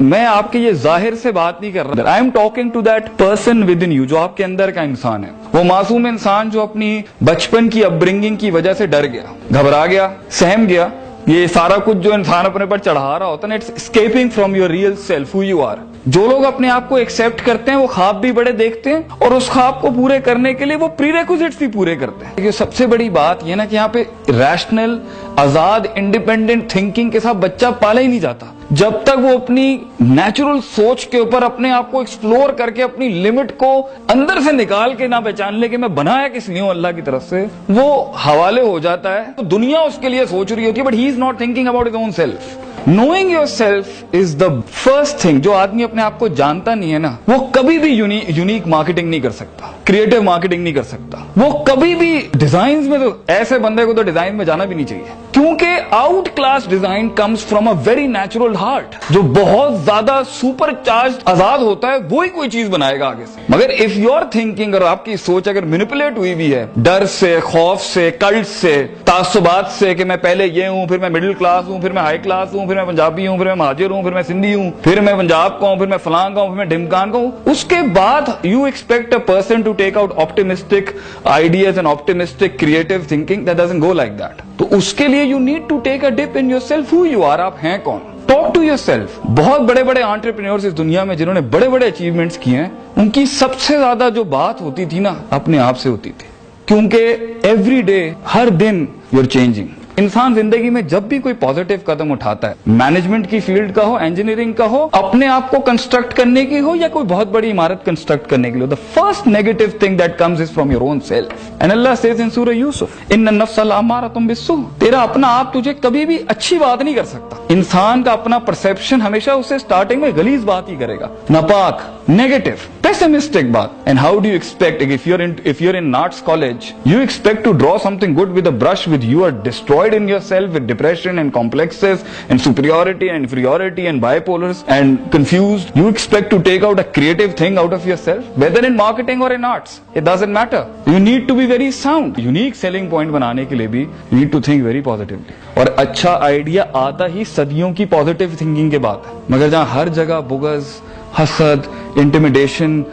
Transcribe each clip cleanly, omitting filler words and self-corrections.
मैं आपके ये जाहिर से बात नहीं कर रहा, I am talking to that person within you, जो आपके अंदर का इंसान है, वो मासूम इंसान जो अपनी बचपन की अपब्रिंगिंग की वजह से डर गया, घबरा गया, सहम गया। ये सारा कुछ जो इंसान अपने पर चढ़ा रहा होता है ना, it's escaping from your real self, who you are. जो लोग अपने आप को एक्सेप्ट करते हैं वो ख्वाब भी बड़े देखते हैं और उस ख्वाब को पूरे करने के लिए वो प्रीरेक्विजिट्स भी पूरे करते हैं। ये सबसे बड़ी बात ये ना कि यहाँ पे रैशनल, आजाद, इंडिपेंडेंट थिंकिंग के साथ बच्चा पाला ही नहीं जाता जब तक वो अपनी नेचुरल सोच के ऊपर अपने आप को एक्सप्लोर करके अपनी लिमिट को अंदर से निकाल के ना पहचान ले कि मैं बनाया किस लिए हूं अल्लाह की तरफ से, वो हवाले हो जाता है। तो दुनिया उसके लिए सोच रही होती है, but he is not thinking about his own self. Knowing your self is the first thing. जो आदमी अपने आप को जानता नहीं है ना, वो कभी भी यूनिक मार्केटिंग नहीं कर सकता, क्रिएटिव मार्केटिंग नहीं कर सकता, वो कभी भी डिजाइन में, तो ऐसे बंदे को तो डिजाइन में जाना भी नहीं चाहिए, क्योंकि out class design comes from a very natural heart. जो बहुत ज्यादा सुपर चार्ज आजाद होता है वो ही कोई चीज बनाएगा आगे से। मगर इफ योर थिंकिंग और आपकी सोच अगर मैनिपुलेट हुई भी है डर से, खौफ से, कल्ट से, तासुबात से कि मैं पहले ये हूं, फिर मैं मिडिल क्लास हूं, फिर मैं हाई क्लास हूं, फिर मैं पंजाबी हूं, फिर मैं महाजिर हूं, फिर मैं सिंधी हूं, फिर मैं पंजाब का हूं, फिर मैं फलां का हूं, फिर मैं ढिमकान का हूं, उसके बाद you expect a person to take out optimistic ideas and optimistic creative thinking, that doesn't go like that. तो उसके लिए you need to take a dip in yourself, who you are, आप हैं कौन। Talk to yourself. बहुत बड़े बड़े entrepreneurs इस दुनिया में जिन्होंने बड़े बड़े अचीवमेंट्स किए हैं, उनकी सबसे ज्यादा जो बात होती थी ना, अपने आप से होती थी, क्योंकि एवरी डे, हर दिन यू आर चेंजिंग। इंसान जिंदगी में जब भी कोई पॉजिटिव कदम उठाता है, मैनेजमेंट की फील्ड का हो, इंजीनियरिंग का हो, अपने आप को कंस्ट्रक्ट करने की हो, या कोई बहुत बड़ी इमारत कंस्ट्रक्ट करने के लिए, the first negative thing that comes is from your own self. And Allah says in सूरह यूसुफ, इन्न नफ्स लअम्मारतुम बिस्सू। तेरा अपना आप तुझे कभी भी अच्छी बात नहीं कर सकता। इंसान का अपना परसेप्शन हमेशा उसे स्टार्टिंग में गलीज बात ही करेगा, नापाक, नेगेटिव, पेसिमिस्टिक बात। And how do you expect, if you're in arts college, you expect to draw something good with a brush with you are destroyed in yourself with depression and complexes and superiority and inferiority and bipolars and confused. You expect to take out a creative thing out of yourself, whether in marketing or in arts, it doesn't matter. You need to be very sound. Unique selling point बनाने के लिए भी you need to think very positively. और अच्छा idea आता ही सदियों की positive thinking के बाद है। मगर जहां हर जगह बुगज, हसद, इंटिमिडेशन,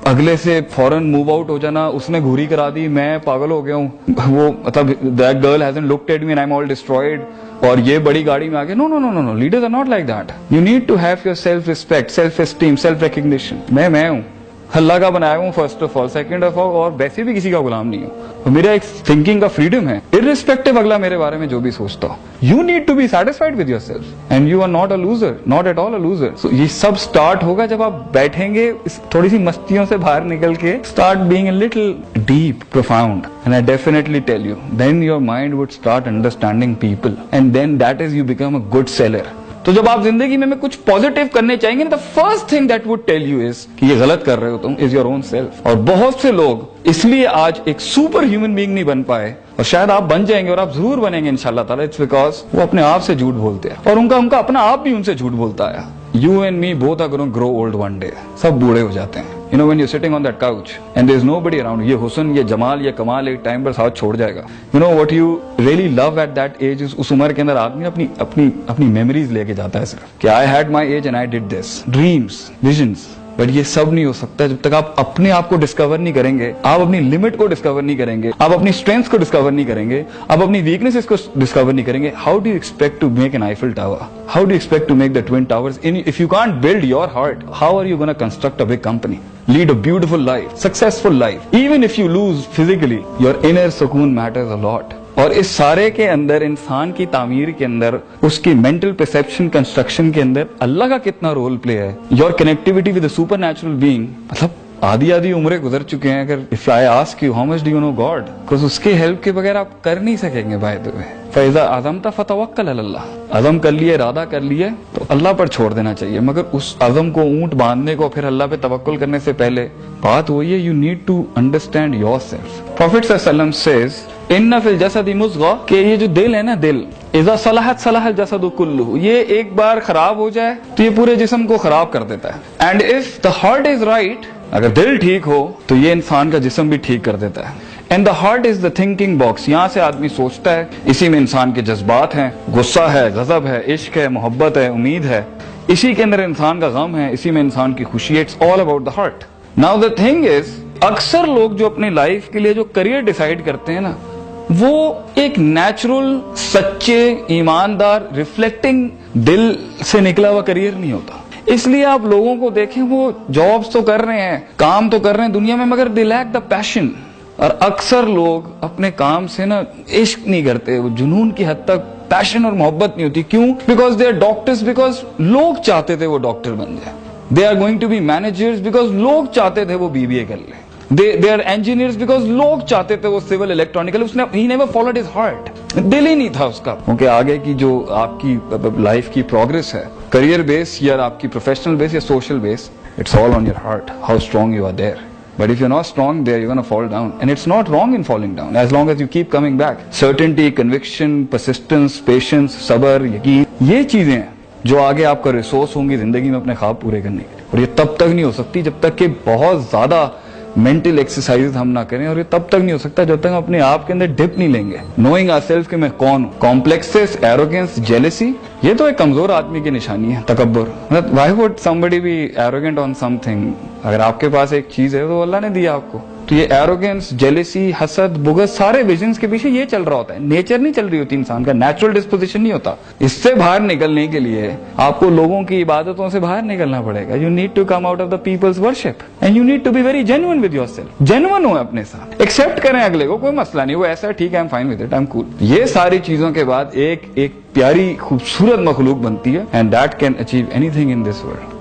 अगले से फौरन मूव आउट हो जाना, उसने घूरी करा दी, मैं पागल हो गया हूँ, वो मतलब that girl hasn't looked at me and I am all destroyed, और ये बड़ी गाड़ी में आ गया। No no no no no, leaders are not like that. You need to have your self respect, self esteem, self recognition. मैं हूँ, अल्लाह का बनाया हूँ first of all, second of all, और वैसे भी किसी का गुलाम नहीं हूँ। तो मेरा एक थिंकिंग का फ्रीडम है, इररिस्पेक्टिव अगला मेरे बारे में जो भी सोचता हो। You need to be satisfied with yourself and you are not a loser, not at all a loser. So ये सब स्टार्ट होगा जब आप बैठेंगे थोड़ी सी मस्तियों से बाहर निकल के, start being a little deep, profound, and I definitely tell you, then your mind would start understanding people and then that is you become a good seller. तो जब आप जिंदगी में कुछ पॉजिटिव करने चाहेंगे, the first thing that would tell you is कि ये गलत कर रहे हो तुम, इज योर ओन सेल्फ। और बहुत से लोग इसलिए आज एक सुपर ह्यूमन बीइंग नहीं बन पाए, और शायद आप बन जाएंगे, और आप जरूर बनेंगे इंशाल्लाह ताला। इट्स बिकॉज वो अपने आप से झूठ बोलते हैं, और उनका अपना आप भी उनसे झूठ बोलता है। You and me both are gonna grow old one day. सब बूढ़े हो जाते हैं। You know, when you're sitting on that couch and there's nobody around, ये हुस्न, ये जमाल, ये कमाल एक टाइम पर साथ छोड़ जाएगा। You know what you really love at that age is, उस उम्र के अंदर आदमी अपनी मेमोरीज लेके जाता है सिर्फ कि I had my age and I did this, dreams, visions। But ये सब नहीं हो सकता जब तक आप अपने आप को डिस्कवर नहीं करेंगे, आप अपनी लिमिट को डिस्कवर नहीं करेंगे, आप अपनी स्ट्रेंथ्स को डिस्कवर नहीं करेंगे, आप अपनी वीकनेसेस को डिस्कवर नहीं करेंगे। How do you expect to make an Eiffel tower? How do you expect to make the twin towers? If you can't build your heart, how are you gonna construct a big company, lead a beautiful life, successful life? Even if you lose physically, your inner sukoon matters a lot. और इस सारे के अंदर, इंसान की तामीर के अंदर, उसकी मेंटल परसेप्शन कंस्ट्रक्शन के अंदर अल्लाह का कितना रोल प्ले है? Your connectivity with the supernatural being. मतलब आधी उम्रें गुजर चुके हैं। अगर if I ask you how much do you know God, because उसके हेल्प के बगैर आप कर नहीं सकेंगे। बाय द वे, फैजा अज़मता फतवक्कल अलल्लाह। अज़म कर लिए, इरादा कर लिए, तो अल्लाह पर छोड़ देना चाहिए। मगर उस अज़म को ऊंट बांधने को, फिर अल्लाह पे तवक्कुल करने से पहले बात वही है, you need to understand yourself. Prophet सल्लल्लाहु अलैहि वसल्लम सेज, इन्ना फिल जसदी मुज़गा, कि ये जो दिल है ना, दिल इज़ा सलहत सलहल जसदु कुल्लुहु, ये एक बार खराब हो जाए तो ये पूरे जिस्म को खराब कर देता है। And if the heart is right, अगर दिल ठीक हो तो ये इंसान का जिस्म भी ठीक कर देता है। And the heart is the thinking box, यहाँ से आदमी सोचता है, इसी में इंसान के जज्बात हैं, गुस्सा है, गजब है, इश्क है, मोहब्बत है, उम्मीद है, इसी के अंदर इंसान का गम है, इसी में इंसान की खुशी है। It's all about the heart. Now the thing is, अक्सर लोग जो अपनी लाइफ के लिए जो करियर डिसाइड करते हैं ना, वो एक नेचुरल, सच्चे, ईमानदार, रिफ्लेक्टिंग दिल से निकला हुआ करियर नहीं होता। इसलिए आप लोगों को देखें, वो जॉब्स तो कर रहे हैं, काम तो कर रहे हैं दुनिया में, मगर दे लैक द पैशन। और अक्सर लोग अपने काम से ना इश्क नहीं करते, वो जुनून की हद तक पैशन और मोहब्बत नहीं होती। क्यों? Because they are doctors, because लोग चाहते थे वो डॉक्टर बन जाए। They are going to be managers, because लोग चाहते थे वो बीबीए कर ले। दे आर इंजीनियर्स, बिकॉज लोग चाहते थे वो सिविल इलेक्ट्रॉनिकल। उसने he never followed his heart, दिल ही नहीं था उसका। क्योंकि आगे की जो आपकी लाइफ की प्रोग्रेस है, करियर बेस या आपकी प्रोफेशनल बेस या social base, it's all on your heart, how strong you are there. But if you're not strong there, you're going to fall down. And it's not wrong in falling down, as long as you keep coming back. Certainty, conviction, persistence, patience, सबर, यकीन, ये चीजें हैं जो आगे आपका resource होंगी जिंदगी में अपने ख्वाब पूरे करने के लिए। और ये तब तक नहीं हो सकती जब तक कि बहुत ज्यादा मेंटल एक्सरसाइज हम ना करें, और ये तब तक नहीं हो सकता जब तक हम अपने आप के अंदर डिप नहीं लेंगे। नोइंग आवरसेल्फ कि मैं कौन हूं। कॉम्प्लेक्सेस, एरोगेंस, जेलेसी, ये तो एक कमजोर आदमी की निशानी है। तकब्बुर, मतलब why would somebody B arrogant on something? अगर आपके पास एक चीज है तो अल्लाह ने दिया आपको। तो ये एरोगेंस, जेलेसी, हसद, बुगज, सारे विजन्स के पीछे ये चल रहा होता है। नेचर नहीं चल रही होती इंसान का, नेचुरल डिस्पोजिशन नहीं होता। इससे बाहर निकलने के लिए आपको लोगों की इबादतों से बाहर निकलना पड़ेगा। You need to come out of the people's worship and you need to be very genuine with yourself. Genuine हो अपने साथ, एक्सेप्ट करें अगले को, कोई मसला नहीं, वो ऐसा ठीक है, I am fine with it, I am cool. ये सारी चीजों के बाद एक प्यारी खूबसूरत मखलूक बनती है, and that can achieve anything in this world.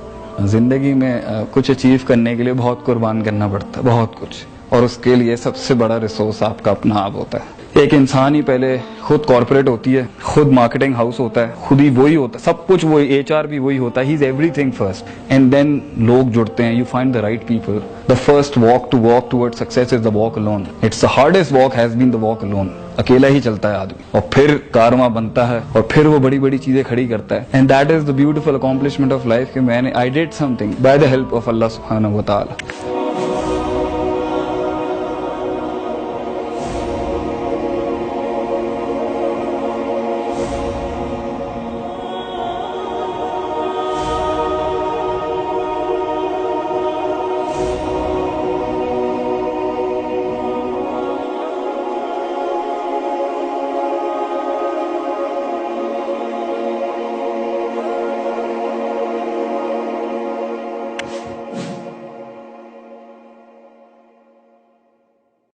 जिंदगी में कुछ अचीव करने के लिए बहुत कुर्बान करना पड़ता है, बहुत कुछ। और उसके लिए सबसे बड़ा रिसोर्स आपका अपना आप होता है। एक इंसान ही पहले खुद कॉर्पोरेट होती है, खुद मार्केटिंग हाउस होता है, खुद ही वही होता है, सब कुछ वही, एचआर भी वही होता है। He is everything first, and then लोग जुड़ते हैं, you find the right people. The first walk toward success is the walk alone. It's the hardest walk has been the walk alone. अकेला ही चलता है आदमी, और फिर कारवां बनता है, और फिर वो बड़ी बड़ी चीजें खड़ी करता है। And that is the beautiful accomplishment of life कि मैंने I did something by the help of अल्लाह सुब्हानहू व तआला।